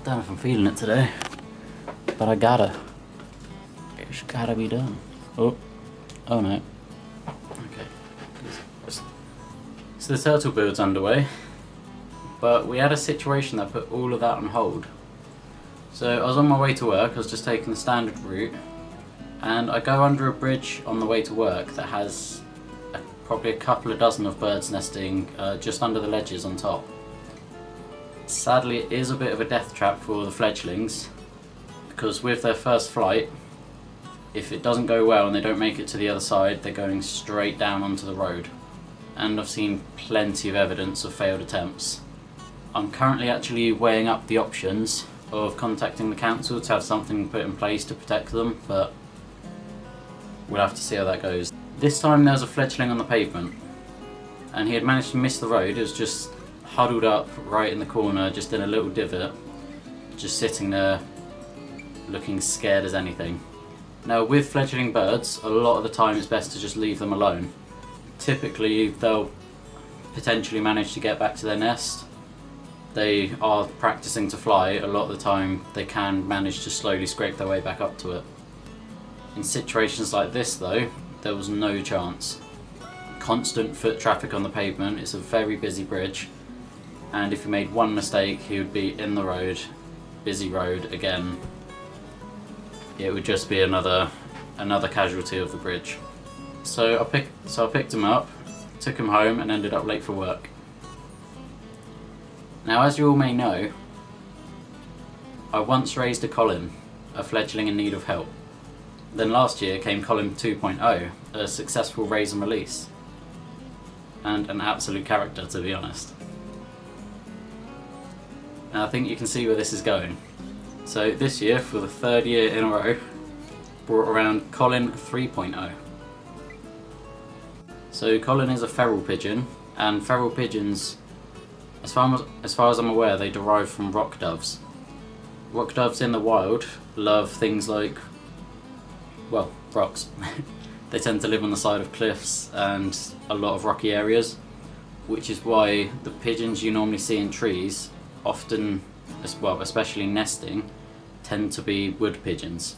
Don't know if I'm feeling it today, but I gotta. It's gotta be done. Oh no. Okay. So the turtle build's underway, but we had a situation that put all of that on hold. So I was on my way to work, I was just taking the standard route, and I go under a bridge on the way to work that has probably a couple of dozen of birds nesting just under the ledges on top. Sadly, it is a bit of a death trap for the fledglings, because with their first flight, if it doesn't go well and they don't make it to the other side, they're going straight down onto the road. And I've seen plenty of evidence of failed attempts. I'm currently actually weighing up the options of contacting the council to have something put in place to protect them, but we'll have to see how that goes. This time there was a fledgling on the pavement, and he had managed to miss the road. It was just huddled up right in the corner, just in a little divot, just sitting there looking scared as anything. Now with fledgling birds, a lot of the time it's best to just leave them alone. Typically they'll potentially manage to get back to their nest. They are practicing to fly. A lot of the time they can manage to slowly scrape their way back up to it. In situations like this though, there was no chance. Constant foot traffic on the pavement, it's a very busy bridge, and if he made one mistake he would be in the road, busy road again. It would just be another casualty of the bridge. So I picked him up, took him home, and ended up late for work. Now, as you all may know, I once raised a Collin, a fledgling in need of help. Then last year came Collin 2.0, a successful raise and release, and an absolute character, to be honest. Now I think you can see where this is going. So this year, for the third year in a row, brought around Collin 3.0. So Collin is a feral pigeon, and feral pigeons, as far as I'm aware, they derive from rock doves. Rock doves in the wild love things like, well, rocks. They tend to live on the side of cliffs and a lot of rocky areas, which is why the pigeons you normally see in trees often, well, especially nesting, tend to be wood pigeons.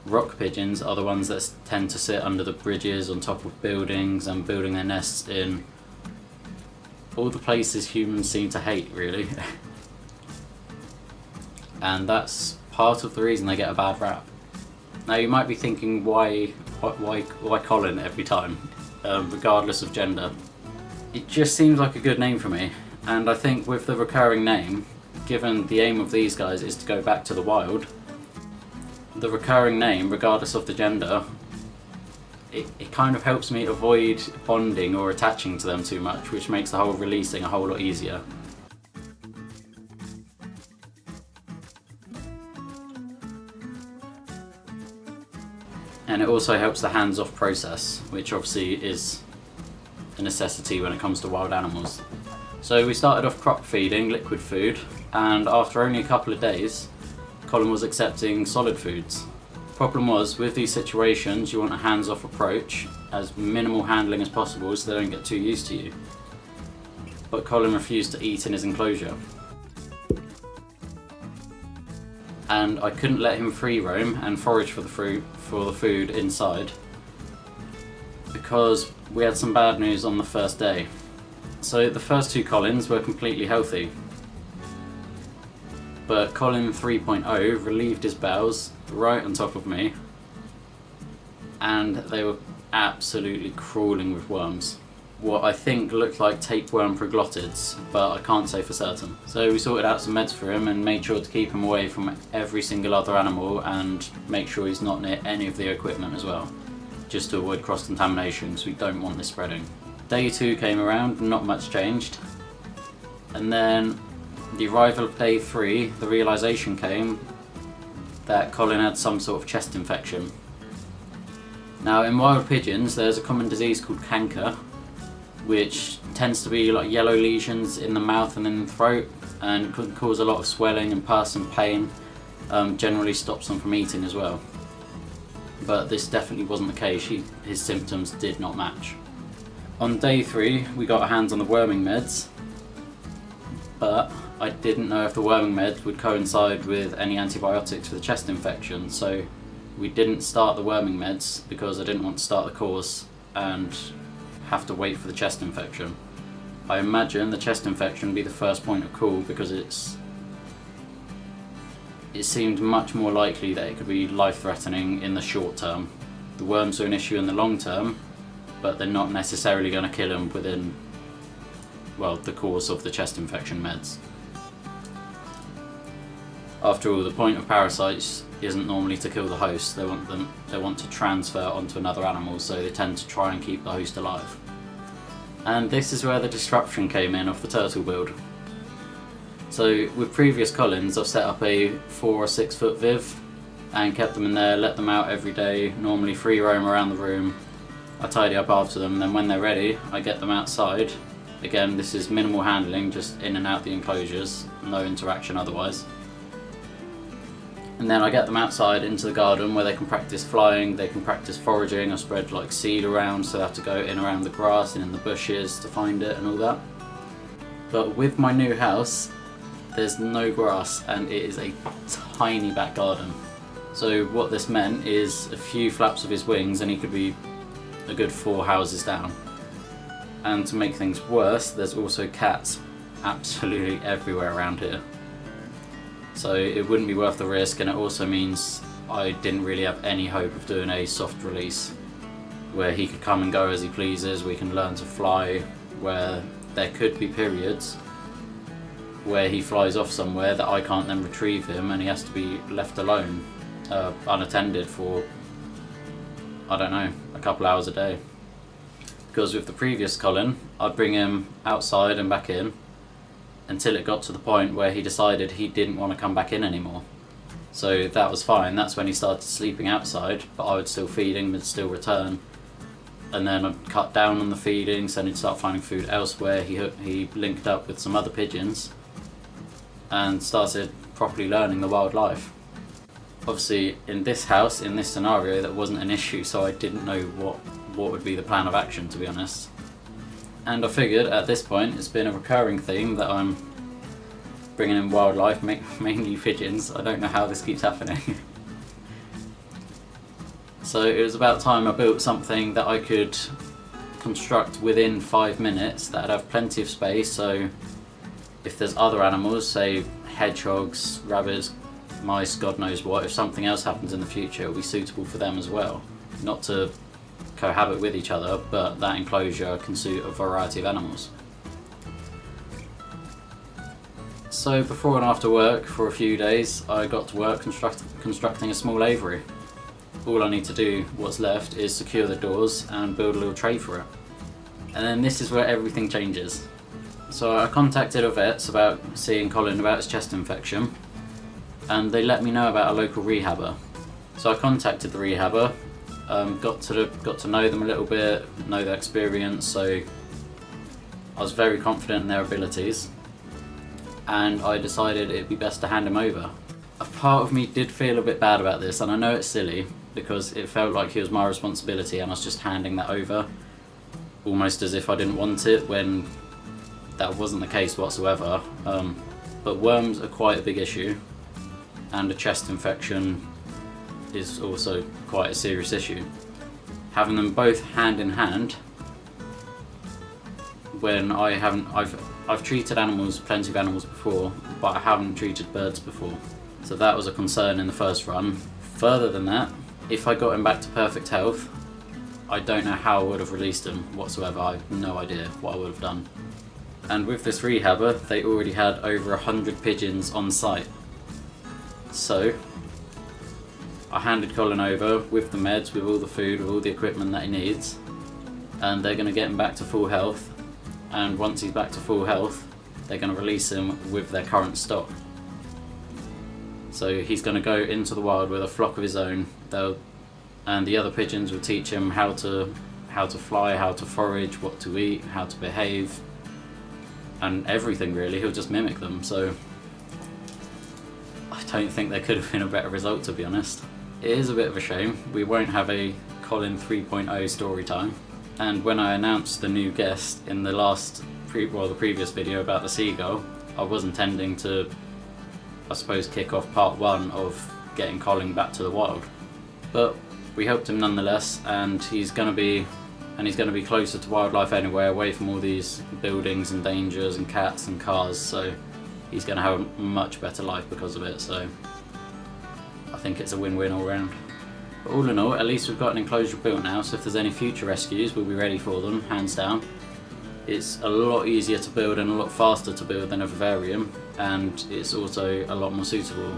Rock pigeons are the ones that tend to sit under the bridges, on top of buildings, and building their nests in all the places humans seem to hate, really. And that's part of the reason they get a bad rap. Now you might be thinking, why Collin every time, regardless of gender? It just seems like a good name for me, and I think with the recurring name, given the aim of these guys is to go back to the wild, the recurring name, regardless of the gender, it kind of helps me avoid bonding or attaching to them too much, which makes the whole releasing a whole lot easier. And it also helps the hands-off process, which obviously is a necessity when it comes to wild animals. So we started off crop feeding, liquid food, and after only a couple of days, Collin was accepting solid foods. Problem was, with these situations, you want a hands-off approach, as minimal handling as possible so they don't get too used to you. But Collin refused to eat in his enclosure. And I couldn't let him free roam and forage for the food inside, because we had some bad news on the first day. So the first two Collins were completely healthy, but Collin 3.0 relieved his bowels right on top of me, and they were absolutely crawling with worms. What I think looked like tapeworm proglottids, but I can't say for certain. So we sorted out some meds for him and made sure to keep him away from every single other animal and make sure he's not near any of the equipment as well, just to avoid cross-contamination, because we don't want this spreading. Day 2 came around, not much changed, and then the arrival of day 3, the realisation came that Collin had some sort of chest infection. Now in wild pigeons there's a common disease called canker, which tends to be like yellow lesions in the mouth and in the throat, and can cause a lot of swelling and pus and pain, generally stops them from eating as well. But this definitely wasn't the case, his symptoms did not match. On day 3 we got our hands on the worming meds, but I didn't know if the worming meds would coincide with any antibiotics for the chest infection, so we didn't start the worming meds because I didn't want to start the course and have to wait for the chest infection. I imagine the chest infection would be the first point of call because it seemed much more likely that it could be life-threatening in the short term. The worms are an issue in the long term, but they're not necessarily going to kill him within, well, the course of the chest infection meds. After all, the point of parasites isn't normally to kill the host. They want to transfer onto another animal, so they tend to try and keep the host alive. And this is where the disruption came in of the turtle build. So with previous Collins, I've set up a 4 or 6 foot viv and kept them in there, let them out every day, normally free roam around the room. I tidy up after them, and then when they're ready, I get them outside. Again, this is minimal handling, just in and out the enclosures, no interaction otherwise. And then I get them outside into the garden where they can practice flying, they can practice foraging. I spread like seed around, so they have to go in around the grass and in the bushes to find it and all that. But with my new house, there's no grass and it is a tiny back garden. So what this meant is a few flaps of his wings and he could be a good 4 houses down. And to make things worse, there's also cats absolutely everywhere around here. So it wouldn't be worth the risk, and it also means I didn't really have any hope of doing a soft release where he could come and go as he pleases, we can learn to fly, where there could be periods where he flies off somewhere that I can't then retrieve him and he has to be left alone, unattended for, I don't know, a couple hours a day. Because with the previous Collin, I'd bring him outside and back in until it got to the point where he decided he didn't want to come back in anymore. So that was fine, that's when he started sleeping outside, but I would still feed him, he'd still return. And then I'd cut down on the feeding, so he'd start finding food elsewhere. He linked up with some other pigeons and started properly learning the wildlife. Obviously in this house, in this scenario, that wasn't an issue, so I didn't know what would be the plan of action, to be honest. And I figured at this point it's been a recurring theme that I'm bringing in wildlife, mainly pigeons. I don't know how this keeps happening. So it was about time I built something that I could construct within 5 minutes, that'd have plenty of space, so if there's other animals, say hedgehogs, rabbits, mice, God knows what, if something else happens in the future, it'll be suitable for them as well. Not to cohabit with each other, but that enclosure can suit a variety of animals. So before and after work, for a few days, I got to work constructing a small aviary. All I need to do, what's left, is secure the doors and build a little tray for it. And then this is where everything changes. So I contacted a vets about seeing Collin about his chest infection, and they let me know about a local rehabber. So I contacted the rehabber, got to know them a little bit, know their experience, so I was very confident in their abilities, and I decided it'd be best to hand him over. A part of me did feel a bit bad about this, and I know it's silly because it felt like he was my responsibility and I was just handing that over, almost as if I didn't want it, when that wasn't the case whatsoever. But worms are quite a big issue, and a chest infection is also quite a serious issue. Having them both hand in hand, when I've treated animals, plenty of animals before, but I haven't treated birds before. So that was a concern in the first run. Further than that, if I got him back to perfect health, I don't know how I would have released him whatsoever. I have no idea what I would have done. And with this rehabber, they already had over 100 pigeons on site. So I handed Collin over with the meds, with all the food, with all the equipment that he needs, and they're going to get him back to full health. And once he's back to full health, they're going to release him with their current stock. So he's going to go into the wild with a flock of his own, and the other pigeons will teach him how to fly, how to forage, what to eat, how to behave, and everything really. He'll just mimic them. So I don't think there could have been a better result, to be honest. It is a bit of a shame we won't have a Collin 3.0 story time. And when I announced the new guest in the previous video about the seagull, I was intending to, I suppose, kick off part 1 of getting Collin back to the wild. But we helped him nonetheless, and he's going to be closer to wildlife anyway, away from all these buildings and dangers and cats and cars, so he's going to have a much better life because of it, so I think it's a win-win all round. But all in all, at least we've got an enclosure built now, so if there's any future rescues, we'll be ready for them, hands down. It's a lot easier to build and a lot faster to build than a vivarium, and it's also a lot more suitable,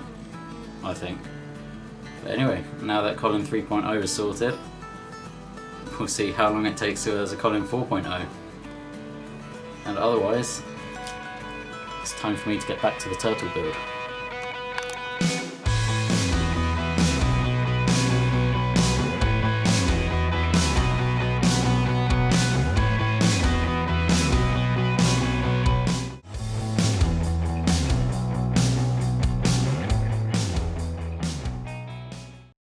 I think. But anyway, now that Collin 3.0 is sorted, we'll see how long it takes to as a Collin 4.0. And otherwise, it's time for me to get back to the turtle build.